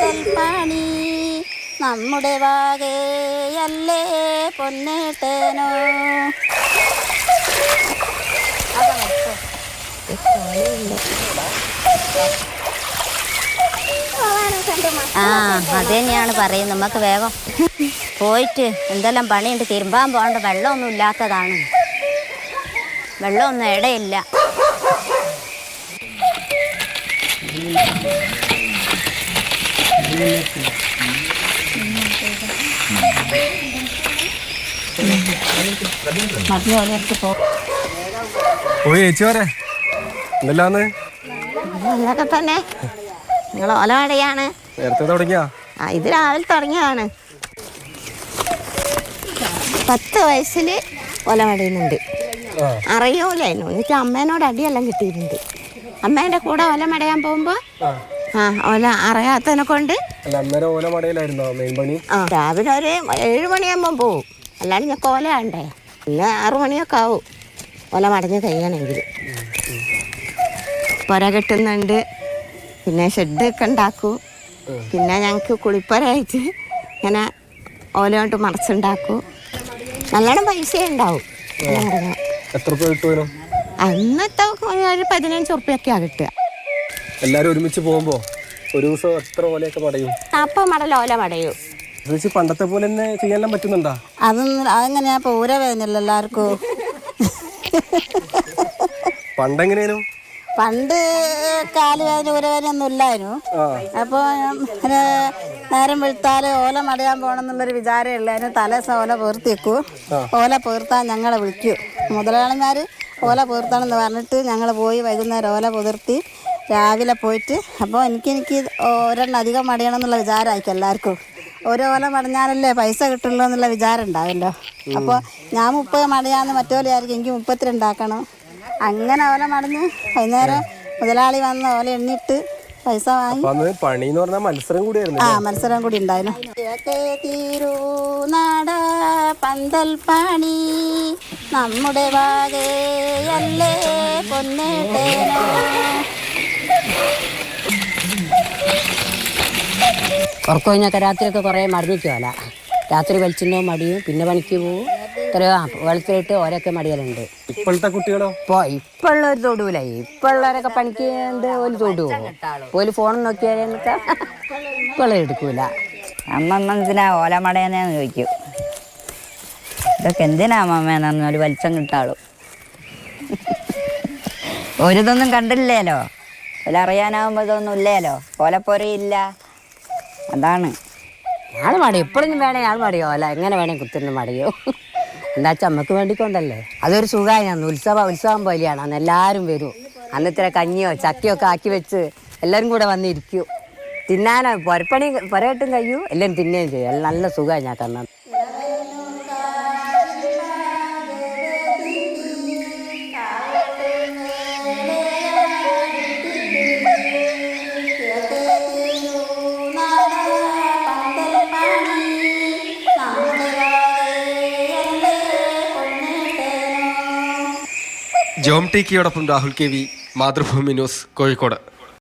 പന്തൽ പണി നമ്മുടെ വാകയല്ലേ പൊന്നേട്ടനോ. അത് തന്നെയാണ് പറയുന്നത്. നമുക്ക് വേഗം പോയിട്ട് എന്തെല്ലാം പണിയുണ്ട്. തിരുമ്പാൻ പോകേണ്ട വെള്ളമൊന്നും ഇല്ലാത്തതാണ്. വെള്ളമൊന്നും ഇടയില്ല. നല്ലതൊക്കെ തന്നെ. നിങ്ങൾ ഓല മടയാണ്. ഇത് രാവിലെ തുടങ്ങിയതാണ്. 10 വയസ്സിൽ ഓല മടയുന്നുണ്ട്. അറിയൂലായിരുന്നു. എന്നിട്ട് അമ്മേനോട് അടിയെല്ലാം കിട്ടിയിട്ടുണ്ട്. അമ്മേന്റെ കൂടെ ഓല മടയാൻ പോകുമ്പോ ഓല അറിയാത്തതിനെ കൊണ്ട് രാവിലെ ഒരു 7 മണിയാകുമ്പോൾ പോവും. അല്ലാണ്ട് ഞാൻ ഓല ആണ്ടേ. പിന്നെ 6 മണിയൊക്കെ ആവും ഓല മടഞ്ഞ് കഴിയണമെങ്കിൽ. പുര കെട്ടുന്നുണ്ട്. പിന്നെ ഷെഡൊക്കെ ഉണ്ടാക്കും. പിന്നെ ഞങ്ങൾക്ക് കുളിപ്പുരയായിട്ട് ഇങ്ങനെ ഓല കൊണ്ട് മറച്ചുണ്ടാക്കും. നല്ലോണം പൈസ ഉണ്ടാവും. അന്നത്തെ ഒരു 15 ഉറുപ്പ്യൊക്കെയാണ് കിട്ടുക. എല്ലാരും ഒരുമിച്ച് പോകുമ്പോ ഒരു ദിവസം എത്ര ഓലയൊക്കെ മടയും? 40 മടൽ ഓല മടയും. പണ്ടത്തെ പോലെ തന്നെ ചെയ്യാൻ പറ്റുന്നുണ്ടോ? അതെങ്ങനെയാ പൂര വേദനയല്ലോ എല്ലാവർക്കും. പണ്ടെങ്ങനെയായിരുന്നു? പണ്ട് കാലുവേദന ഊരവേദന ഒന്നും ഇല്ലായിരുന്നു. അപ്പോൾ നേരം വെളുത്താല് ഓല മടയാൻ പോകണം എന്നുള്ളൊരു വിചാരം ഉള്ളതിന് തലേദിവസം ഓല പേർത്തി വെക്കും. ഓല പേർത്താൻ ഞങ്ങളെ വിളിക്കും. മുതലാളിമാർ ഓല പേർത്താണെന്ന് പറഞ്ഞിട്ട് ഞങ്ങൾ പോയി വൈകുന്നേരം ഓല പുതിർത്തി രാവിലെ പോയിട്ട്. അപ്പോൾ എനിക്ക് ഒരെണ്ണം അധികം മടയണം എന്നുള്ള വിചാരമായിരിക്കും എല്ലാവർക്കും. ഓരോ ഓല മടഞ്ഞാലല്ലേ പൈസ കിട്ടുള്ളൂ എന്നുള്ള വിചാരം ഉണ്ടാവല്ലോ. അപ്പോൾ ഞാൻ 30 മടയാന്ന് മറ്റോലെ ആയിരിക്കും എനിക്ക് 32 ആക്കണം. അങ്ങനെ ഓല മടഞ്ഞ് വൈകുന്നേരം മുതലാളി വന്ന് ഓല എണ്ണിട്ട് പൈസ വാങ്ങി. മത്സരം കൂടി ഉണ്ടായിരുന്നു. തിരുനാട പന്തൽ പണി നമ്മുടെ വാകയല്ലേ പൊന്നേട്ടനോ. ഉറക്കം കഴിഞ്ഞൊക്കെ രാത്രിയൊക്കെ കുറേ മടിഞ്ഞിക്കുമല്ല. രാത്രി വലിച്ചിട്ടോ മടിയും. പിന്നെ പണിക്ക് പോവും. എത്രയോ വെളുത്തിട്ട് ഓരോക്കെ മടിയലുണ്ട്. ഇപ്പോഴത്തെ കുട്ടികളോ? ഇപ്പോഴുള്ളവർ തൊടൂല. ഇപ്പോഴുള്ളവരൊക്കെ പണിക്ക് ഒരു തൊടു പോലും ഫോൺ നോക്കിയാലൊക്കെ ഇപ്പോഴും എടുക്കൂല. അമ്മ എന്തിനാ ഓല മടയെന്നു ചോദിക്കും. ഇതൊക്കെ എന്തിനാ അമ്മേന്ന് പറഞ്ഞാൽ ഒരു വലിച്ചം കിട്ടാളൂ. ഒരിതൊന്നും കണ്ടില്ലേലോ. ഓലറിയാനാവുമ്പോൾ ഇതൊന്നും ഇല്ലേലോ. ഓലപ്പൊരയില്ല. അതാണ് ഞാൻ മടിയോ. എപ്പോഴും വേണേ ഞാൻ മടിയോ അല്ല എങ്ങനെ വേണേ കുത്തിരുന്ന് മടിയോ. എന്താ വെച്ചാൽ അമ്മക്ക് വേണ്ടിക്കൊണ്ടല്ലേ. അതൊരു സുഖമായിരുന്നു. ഉത്സവം പോലെയാണ്. അന്ന് എല്ലാവരും വരും. അന്നത്തെ കഞ്ഞിയോ ചക്കയോ ഒക്കെ ആക്കി വെച്ച് എല്ലാവരും കൂടെ വന്നിരിക്കും. തിന്നാനോ പുരയിട്ടും കഴിയും. എല്ലാവരും തിന്നുകയും ചെയ്യും. നല്ല സുഖമായി ഞാൻ കാരണം. ജോം ടി കിയോടൊപ്പം രാഹുൽ KV, മാതൃഭൂമി ന്യൂസ്, കോഴിക്കോട്.